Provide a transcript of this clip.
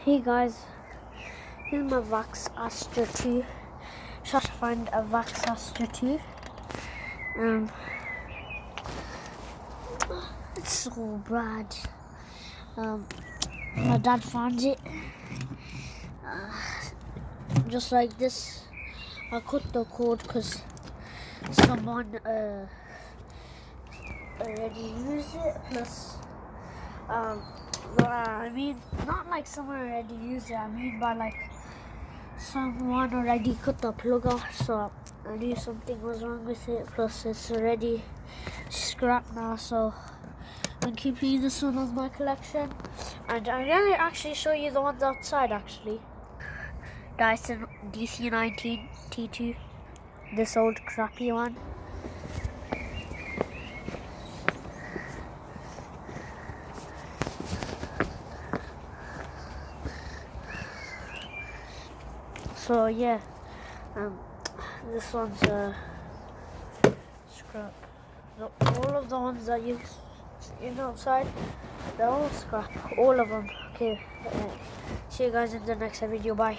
Hey guys, here's my Wax Astra 2. Try to find a Wax Astra 2. It's so bad. My dad found it. Just like this. I cut the cord because someone already used it. Plus, I mean, not like someone already used it. I mean by like someone already cut the plug off, so I knew something was wrong with it. Plus, it's already scrapped now, so I'm keeping this one as my collection. And I'm gonna actually show you the ones outside. Actually, Dyson DC19 T2, this old crappy one. So yeah, this one's scrap. All of the ones that you see outside, they're all scrap. All of them. Okay. See you guys in the next video. Bye.